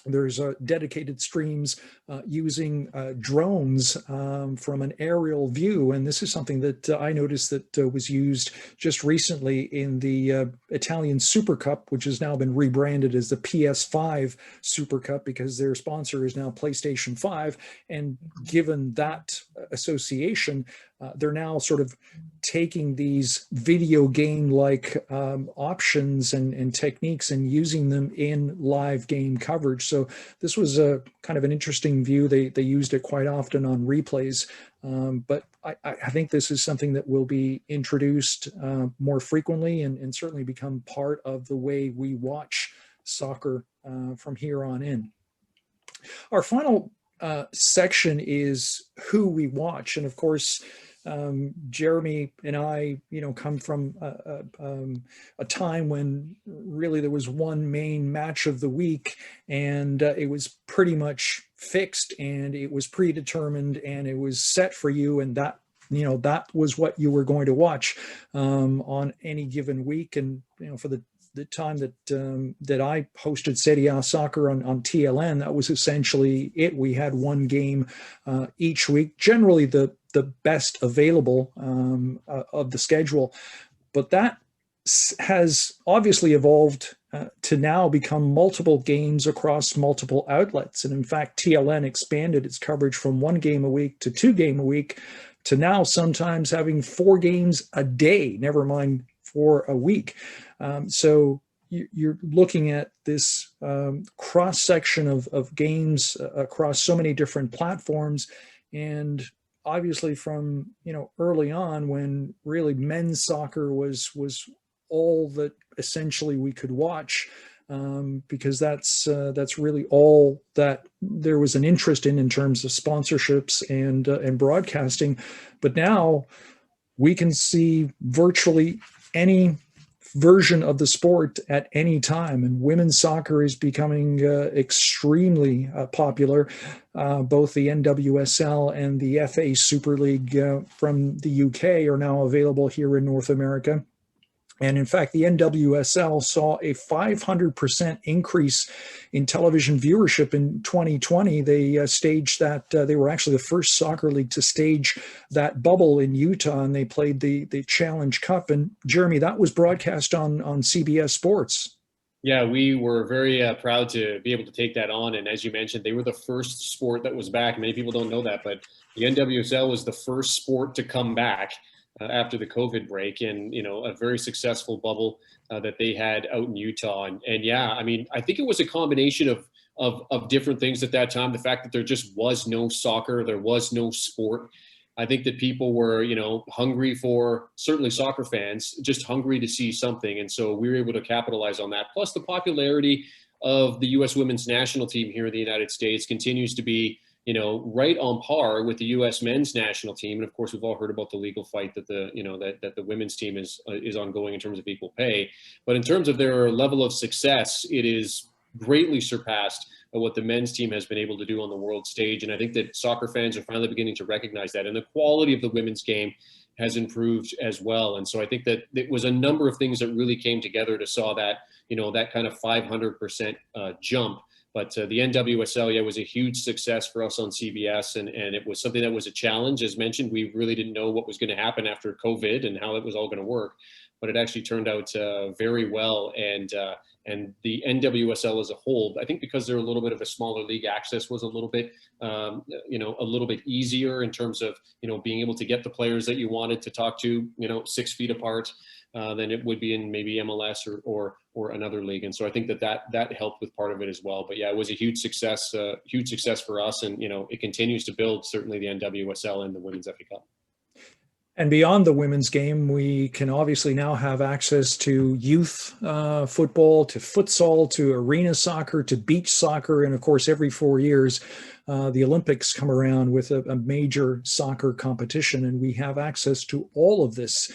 there's dedicated streams using drones from an aerial view. And this is something that I noticed that was used just recently in the Italian Super Cup, which has now been rebranded as the PS5 Super Cup because their sponsor is now PlayStation 5. And given that association, they're now sort of taking these video game-like options and techniques and using them in live game coverage. So this was a kind of an interesting view. They used it quite often on replays, but I think this is something that will be introduced more frequently and certainly become part of the way we watch soccer from here on in. Our final section is who we watch, and of course, Jeremy and I, come from a time when really there was one main match of the week, and it was pretty much fixed, and it was predetermined, and it was set for you, and that was what you were going to watch on any given week. And for the time that I hosted Serie A soccer on TLN, that was essentially it. We had one game each week, generally the best available of the schedule, but that has obviously evolved to now become multiple games across multiple outlets. And in fact, TLN expanded its coverage from one game a week to 2 games a week to now sometimes having 4 games a day, never mind for a week. So you're looking at this cross-section of games across so many different platforms. And obviously from, early on, when really men's soccer was all that essentially we could watch, because that's really all that there was an interest in terms of sponsorships and broadcasting. But now we can see virtually any version of the sport at any time. And women's soccer is becoming extremely popular. Both the NWSL and the FA Super League from the UK are now available here in North America. And in fact, the NWSL saw a 500% increase in television viewership in 2020. They staged that. They were actually the first soccer league to stage that bubble in Utah, and they played the Challenge Cup. And Jeremy, that was broadcast on CBS Sports. Yeah, we were very proud to be able to take that on. And as you mentioned, they were the first sport that was back. Many people don't know that, but the NWSL was the first sport to come back after the COVID break, and a very successful bubble that they had out in Utah. And yeah, I mean, I think it was a combination of different things at that time. The fact that there just was no soccer, there was no sport. I think that people were, hungry for, certainly soccer fans, just hungry to see something. And so we were able to capitalize on that. Plus the popularity of the U.S. women's national team here in the United States continues to be right on par with the U.S. men's national team. And of course, we've all heard about the legal fight that that the women's team is ongoing in terms of equal pay. But in terms of their level of success, it is greatly surpassed what the men's team has been able to do on the world stage. And I think that soccer fans are finally beginning to recognize that. And the quality of the women's game has improved as well. And so I think that it was a number of things that really came together to saw that, that kind of 500% jump. But the NWSL, was a huge success for us on CBS, and it was something that was a challenge. As mentioned, we really didn't know what was going to happen after COVID and how it was all going to work, but it actually turned out very well. And the NWSL as a whole, I think because they're a little bit of a smaller league, access was a little bit, a little bit easier in terms of, being able to get the players that you wanted to talk to, 6 feet apart. Than it would be in maybe MLS or another league. And so I think that helped with part of it as well. But yeah, it was a huge success for us. And, it continues to build, certainly the NWSL and the Women's FA Cup. And beyond the women's game, we can obviously now have access to youth football, to futsal, to arena soccer, to beach soccer. And of course, every 4 years, the Olympics come around with a major soccer competition. And we have access to all of this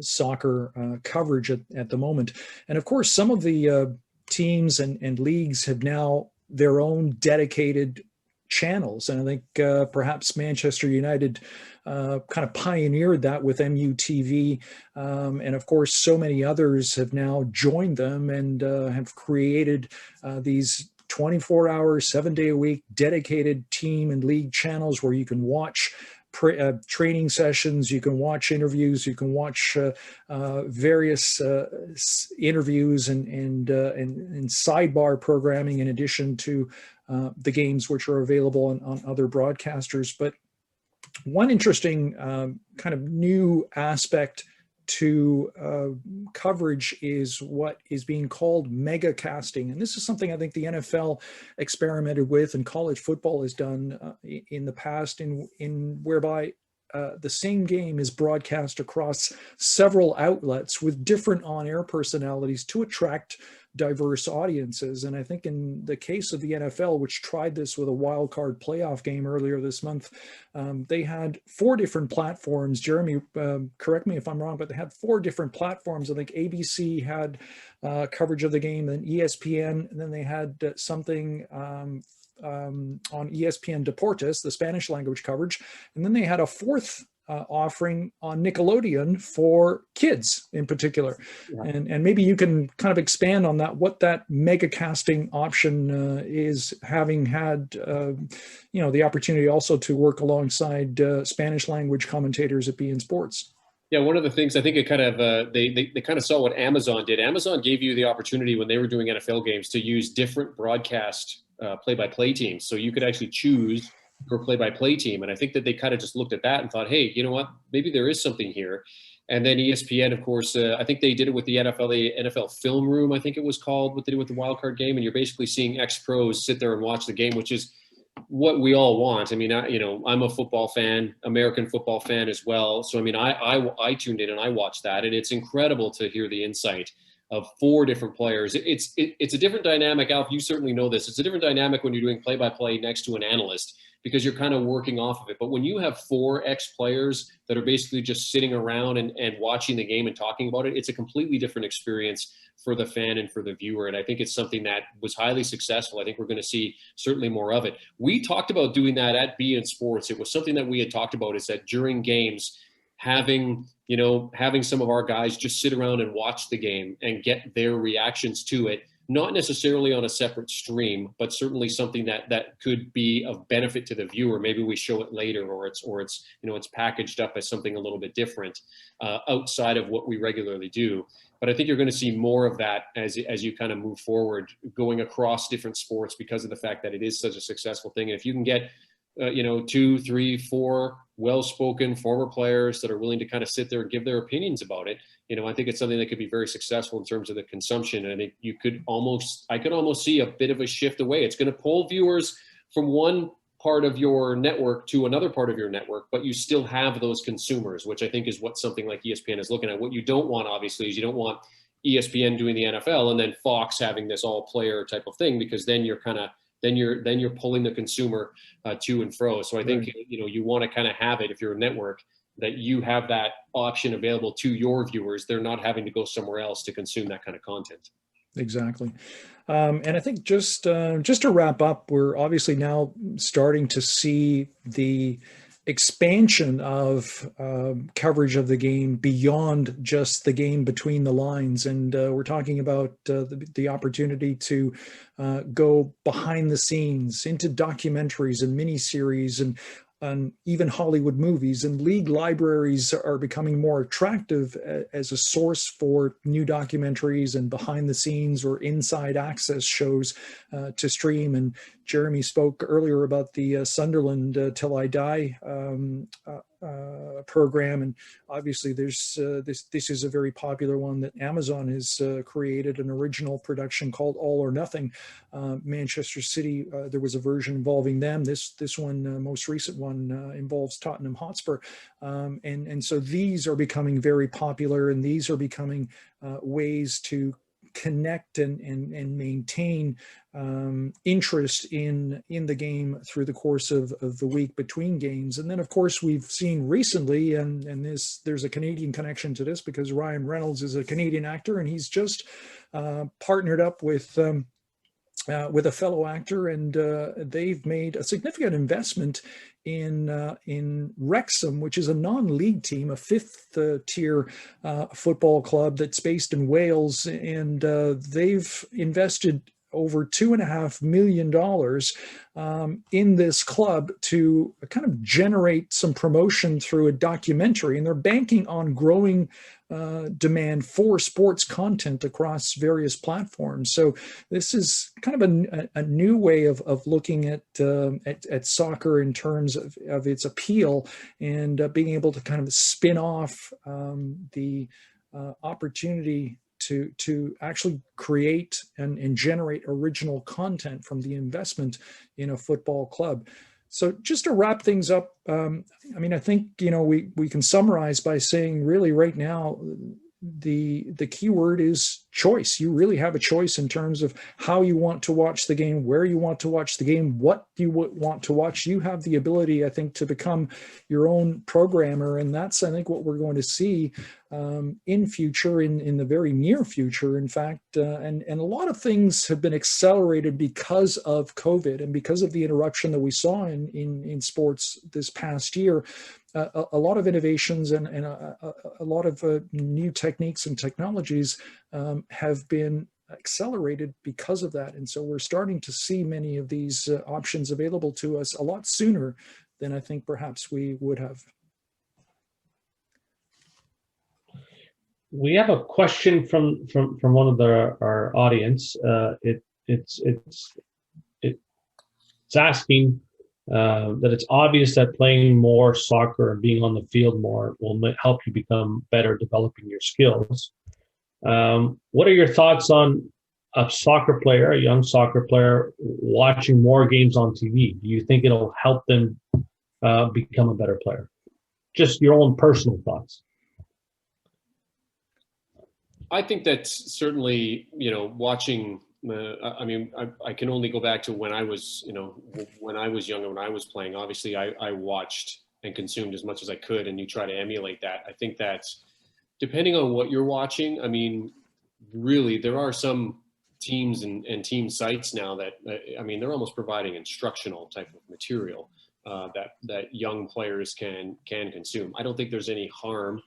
soccer coverage at the moment. And of course, some of the teams and leagues have now their own dedicated channels. And I think perhaps Manchester United kind of pioneered that with MUTV. And of course, so many others have now joined them and have created these 24-hour, 7-day-a-week dedicated team and league channels where you can watch training sessions, you can watch interviews, you can watch various interviews and sidebar programming in addition to the games which are available on other broadcasters. But one interesting kind of new aspect to coverage is what is being called mega casting. And this is something I think the NFL experimented with and college football has done in the past, in whereby the same game is broadcast across several outlets with different on-air personalities to attract diverse audiences. And I think in the case of the NFL, which tried this with a wild card playoff game earlier this month, they had 4 different platforms. Jeremy, correct me if I'm wrong, but they had 4 different platforms. I think ABC had coverage of the game, then ESPN, and then they had something on ESPN Deportes, the Spanish language coverage. And then they had a 4th offering on Nickelodeon for kids in particular. Yeah. And maybe you can kind of expand on that, what that mega casting option is, having had, the opportunity also to work alongside Spanish language commentators at beINSports. Yeah, one of the things I think it kind of they kind of saw what Amazon did. Amazon gave you the opportunity when they were doing NFL games to use different broadcast play-by-play teams. So you could actually choose your play-by-play team. And I think that they kind of just looked at that and thought, hey, you know what, maybe there is something here. And then ESPN, of course, I think they did it with the NFL Film Room, I think it was called, what they did with the wildcard game. And you're basically seeing ex-pros sit there and watch the game, which is what we all want. I mean, I'm a football fan, American football fan as well. So, I mean, I tuned in and I watched that. And it's incredible to hear the insight of 4 different players. It's a different dynamic. Alf, you certainly know this. It's a different dynamic when you're doing play-by-play next to an analyst because you're kind of working off of it. But when you have 4 ex-players that are basically just sitting around and watching the game and talking about it, it's a completely different experience for the fan and for the viewer. And I think it's something that was highly successful. I think we're going to see certainly more of it. We talked about doing that at beINSports. It was something that we had talked about, is that during games, having some of our guys just sit around and watch the game and get their reactions to it, not necessarily on a separate stream, but certainly something that could be of benefit to the viewer. Maybe we show it later, or it's packaged up as something a little bit different outside of what we regularly do. But I think you're going to see more of that as you kind of move forward, going across different sports, because of the fact that it is such a successful thing. And if you can get 2, 3, 4 well-spoken former players that are willing to kind of sit there and give their opinions about it, I think it's something that could be very successful in terms of the consumption. And I think I could almost see a bit of a shift away. It's going to pull viewers from one part of your network to another part of your network, but you still have those consumers, which I think is what something like ESPN is looking at. What you don't want, obviously, is you don't want ESPN doing the NFL and then Fox having this all player type of thing, because then you're pulling the consumer to and fro. So I think, right, you want to kind of have it, if you're a network, that you have that option available to your viewers. They're not having to go somewhere else to consume that kind of content. Exactly. And I think just to wrap up, we're obviously now starting to see the expansion of coverage of the game beyond just the game between the lines. And we're talking about the opportunity to go behind the scenes into documentaries and miniseries and even Hollywood movies, and league libraries are becoming more attractive as a source for new documentaries and behind the scenes or inside access shows to stream. And Jeremy spoke earlier about the Sunderland Till I Die program, and obviously there's this is a very popular one that Amazon has created, an original production called All or Nothing. Manchester City, there was a version involving them. This one, most recent one, involves Tottenham Hotspur, and so these are becoming very popular, and these are becoming ways to connect and maintain interest in the game through the course of the week between games. And then, of course, we've seen recently, and there's a Canadian connection to this, because Ryan Reynolds is a Canadian actor, and he's just partnered up with a fellow actor, and they've made a significant investment in Wrexham, which is a non-league team, a fifth tier football club that's based in Wales, and they've invested over $2.5 million in this club to kind of generate some promotion through a documentary, and they're banking on growing demand for sports content across various platforms. So this is kind of a new way of looking at soccer in terms of its appeal, and being able to kind of spin off the opportunity to actually create and generate original content from the investment in a football club. So just to wrap things up, I think, we can summarize by saying, really right now, the key word is choice. You really have a choice in terms of how you want to watch the game, where you want to watch the game, what you want to watch. You have the ability, I think, to become your own programmer, and that's, I think, what we're going to see in the very near future, in fact. And a lot of things have been accelerated because of COVID and because of the interruption that we saw in sports this past year. A lot of innovations and a lot of new techniques and technologies have been accelerated because of that. And so we're starting to see many of these options available to us a lot sooner than I think perhaps we would have. We have a question from one of our audience. It's asking that it's obvious that playing more soccer and being on the field more will help you become better developing your skills. What are your thoughts on a young soccer player, watching more games on TV? Do you think it'll help them become a better player? Just your own personal thoughts. I think that's certainly, watching I mean, I can only go back to when I was, when I was younger, when I was playing. Obviously, I watched and consumed as much as I could, and you try to emulate that. I think that's depending on what you're watching. I mean, really, there are some teams and team sites now that I mean, they're almost providing instructional type of material that young players can consume. I don't think there's any harm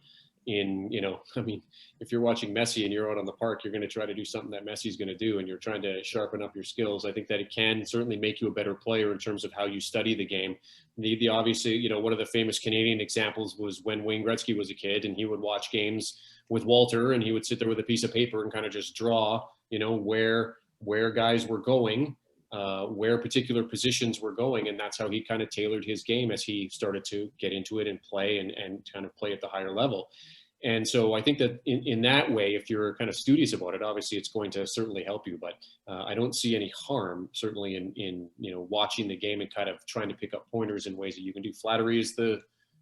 in, I mean, if you're watching Messi and you're out on the park, you're going to try to do something that Messi's going to do, and you're trying to sharpen up your skills. I think that it can certainly make you a better player in terms of how you study the game. The obviously, one of the famous Canadian examples was when Wayne Gretzky was a kid, and he would watch games with Walter, and he would sit there with a piece of paper and kind of just draw, where guys were going, where particular positions were going, and that's how he kind of tailored his game as he started to get into it and play and kind of play at the higher level. And so I think that in that way, if you're kind of studious about it, obviously it's going to certainly help you. But I don't see any harm, certainly, in watching the game and kind of trying to pick up pointers in ways that you can do. Flattery is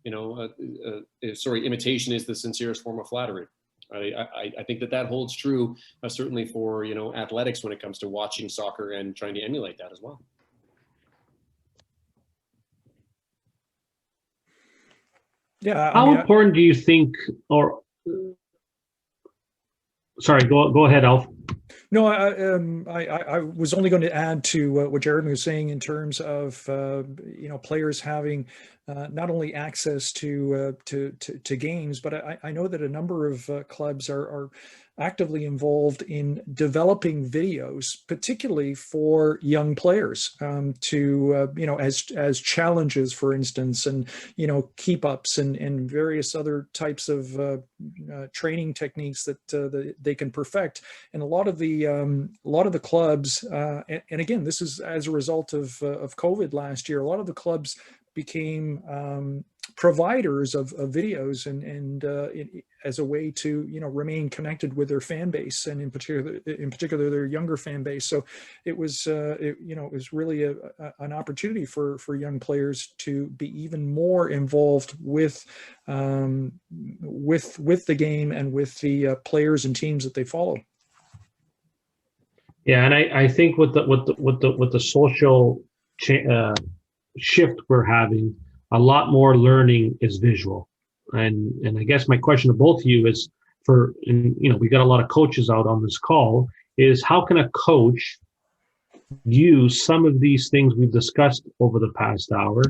imitation is the sincerest form of flattery. I think that holds true, certainly for athletics when it comes to watching soccer and trying to emulate that as well. Yeah. How important do you think, or sorry, go ahead, Alf. No, I was only going to add to what Jeremy was saying in terms of players having not only access to games, but I know that a number of clubs are actively involved in developing videos, particularly for young players, as challenges, for instance, and keep ups and various other types of training techniques that they can perfect. And a lot of the clubs, and again, this is as a result of COVID last year, a lot of the clubs became providers of videos and as a way to remain connected with their fan base, and in particular their younger fan base. So it was really an opportunity for young players to be even more involved with the game and with the players and teams that they follow. Yeah, and I think with the social shift we're having, a lot more learning is visual. And I guess my question to both of you is, we got a lot of coaches out on this call, is how can a coach use some of these things we've discussed over the past hour?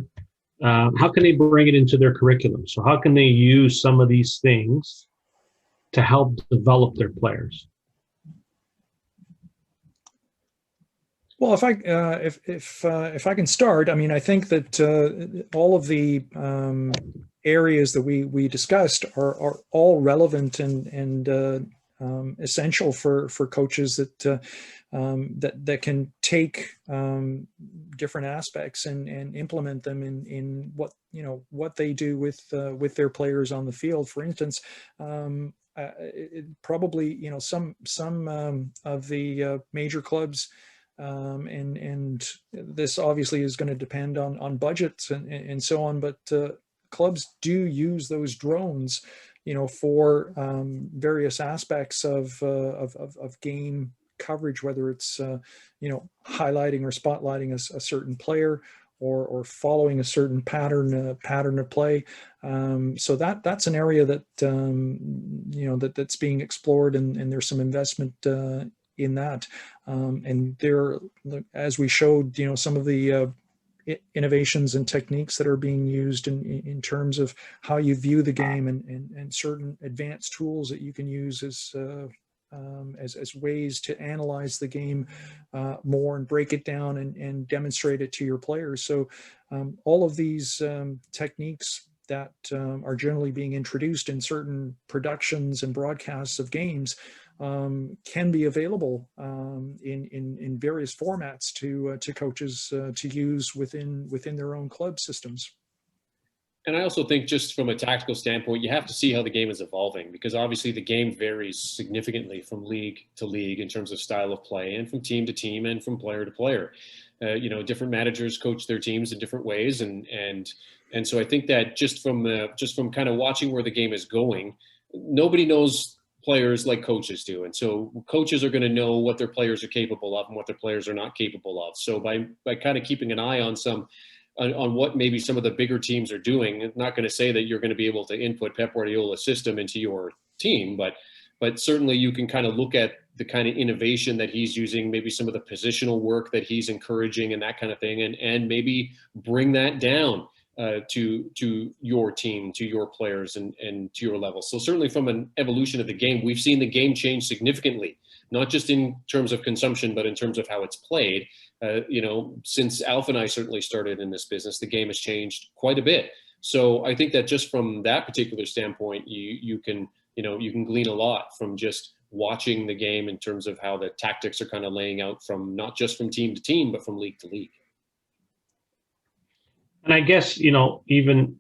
How can they bring it into their curriculum? So how can they use some of these things to help develop their players? Well, if I can start, I mean, I think that all of the areas that we discussed are all relevant and essential for coaches that can take different aspects and implement them in what they do with their players on the field. For instance, probably some of the major clubs. And this obviously is going to depend on budgets and so on, but clubs do use those drones, for various aspects of game coverage, whether it's highlighting or spotlighting a certain player or following a certain pattern of play. So that's an area that that's being explored, and there's some investment in that. And there, as we showed, some of the innovations and techniques that are being used in terms of how you view the game, and certain advanced tools that you can use as ways to analyze the game more and break it down and demonstrate it to your players. So all of these techniques that are generally being introduced in certain productions and broadcasts of games can be available in various formats to coaches to use within their own club systems. And I also think, just from a tactical standpoint, you have to see how the game is evolving, because obviously the game varies significantly from league to league in terms of style of play, and from team to team, and from player to player. Different managers coach their teams in different ways, and so I think that just from kind of watching where the game is going, nobody knows players like coaches do. And so coaches are going to know what their players are capable of and what their players are not capable of. So by kind of keeping an eye on what maybe some of the bigger teams are doing, I'm not going to say that you're going to be able to input Pep Guardiola's system into your team, but certainly you can kind of look at the kind of innovation that he's using, maybe some of the positional work that he's encouraging and that kind of thing, and maybe bring that down to your team, to your players, and to your level. So certainly from an evolution of the game, we've seen the game change significantly, not just in terms of consumption, but in terms of how it's played. Since Alf and I certainly started in this business, the game has changed quite a bit. So I think that just from that particular standpoint, you can glean a lot from just watching the game in terms of how the tactics are kind of laying out from not just from team to team, but from league to league. And I guess, even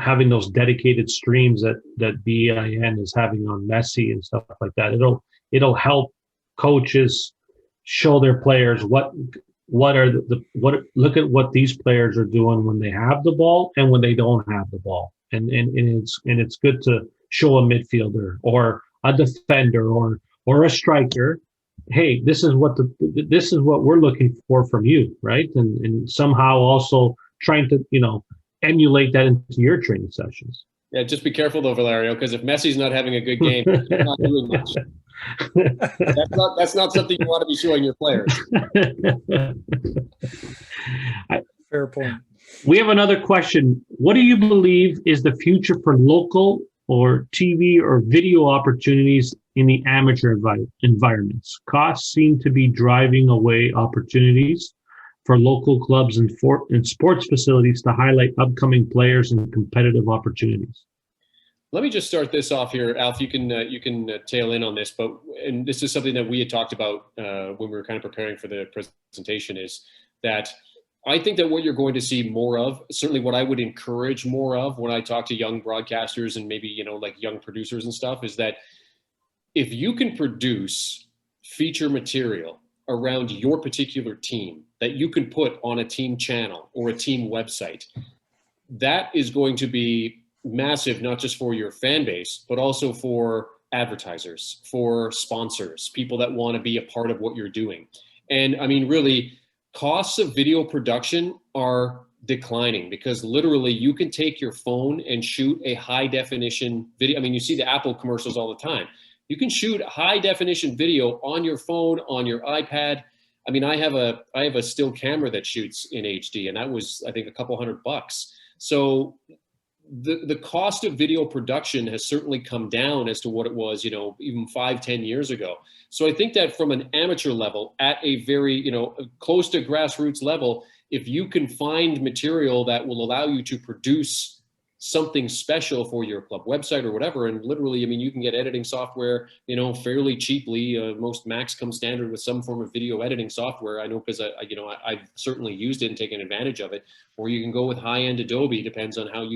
having those dedicated streams that beIN is having on Messi and stuff like that, it'll help coaches show their players what look at what these players are doing when they have the ball and when they don't have the ball. And it's good to show a midfielder or a defender or a striker, hey, this is what we're looking for from you, right? And somehow also trying to emulate that into your training sessions. Yeah, just be careful though, Valerio, because if Messi's not having a good game, he's not doing much. That's not something you want to be showing your players. Fair point. We have another question. What do you believe is the future for local or TV or video opportunities in the amateur environments? Costs seem to be driving away opportunities for local clubs and sports facilities to highlight upcoming players and competitive opportunities. Let me just start this off here, Alf. You can tail in on this, and this is something that we had talked about when we were kind of preparing for the presentation. Is that I think that what you're going to see more of, certainly what I would encourage more of when I talk to young broadcasters and maybe like young producers and stuff, is that if you can produce feature material around your particular team that you can put on a team channel or a team website, that is going to be massive, not just for your fan base, but also for advertisers, for sponsors, people that want to be a part of what you're doing. And I mean, really, costs of video production are declining because literally you can take your phone and shoot a high definition video. I mean, you see the Apple commercials all the time. You can shoot high definition video on your phone, on your iPad. I mean, I have a still camera that shoots in HD, and that was, I think, a couple $100. So the cost of video production has certainly come down as to what it was, even 5-10 years ago. So I think that from an amateur level, at a very, close to grassroots level, if you can find material that will allow you to produce something special for your club website or whatever, and literally, I mean, you can get editing software, fairly cheaply. Most Macs come standard with some form of video editing software. I know because I've certainly used it and taken advantage of it. Or you can go with high-end Adobe, depends on how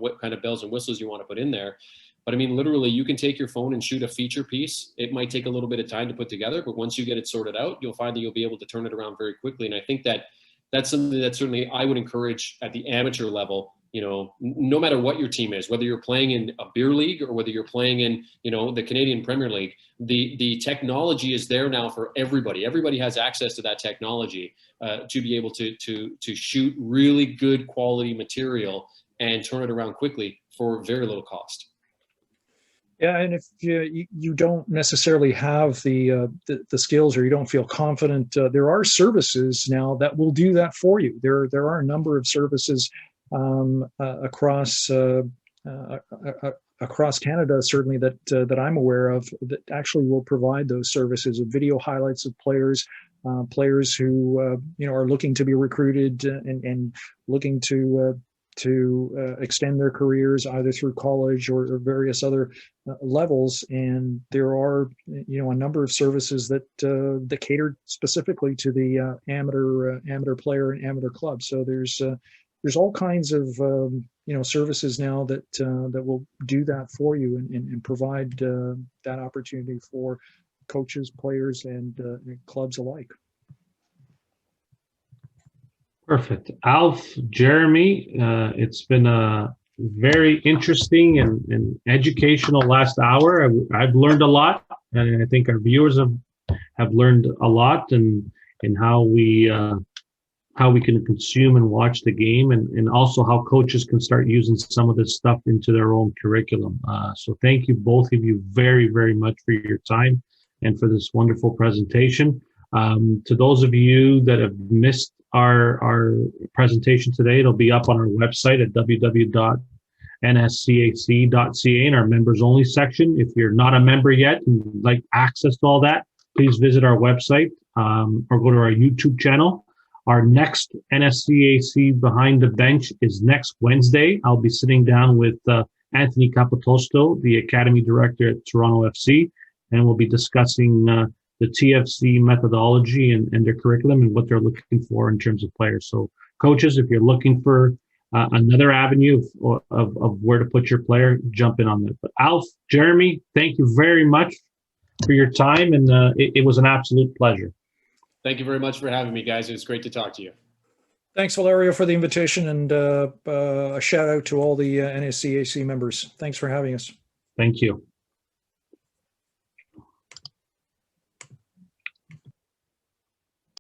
what kind of bells and whistles you want to put in there. But I mean, literally, you can take your phone and shoot a feature piece. It might take a little bit of time to put together, but once you get it sorted out, you'll find that you'll be able to turn it around very quickly. And I think that that's something that certainly I would encourage at the amateur level. No matter what your team is, whether you're playing in a beer league or whether you're playing in, the Canadian Premier League, the technology is there now for everybody. Everybody has access to that technology to be able to shoot really good quality material and turn it around quickly for very little cost. Yeah, and if you don't necessarily have the skills or you don't feel confident, there are services now that will do that for you. There are a number of services across Canada, certainly that I'm aware of, that actually will provide those services of video highlights of players who are looking to be recruited and looking to extend their careers either through college or various other levels. And there are a number of services that cater specifically to the amateur player and amateur club. So there's all kinds of services now that will do that for you and provide that opportunity for coaches, players, and clubs alike. Perfect. Alf, Jeremy, it's been a very interesting and educational last hour. I've learned a lot, and I think our viewers have learned a lot, and how we can consume and watch the game, and also how coaches can start using some of this stuff into their own curriculum. So thank you, both of you, very, very much for your time and for this wonderful presentation. To those of you that have missed our presentation today, it'll be up on our website at www.nscac.ca in our members only section. If you're not a member yet and would like access to all that, please visit our website or go to our YouTube channel. Our next NSCAC Behind the Bench is next Wednesday. I'll be sitting down with Anthony Capitosto, the Academy Director at Toronto FC, and we'll be discussing the TFC methodology and their curriculum and what they're looking for in terms of players. So coaches, if you're looking for another avenue of where to put your player, jump in on that. But Alf, Jeremy, thank you very much for your time, and it was an absolute pleasure. Thank you very much for having me, guys. It was great to talk to you. Thanks, Valerio, for the invitation, and a shout out to all the NSCAC members. Thanks for having us. Thank you.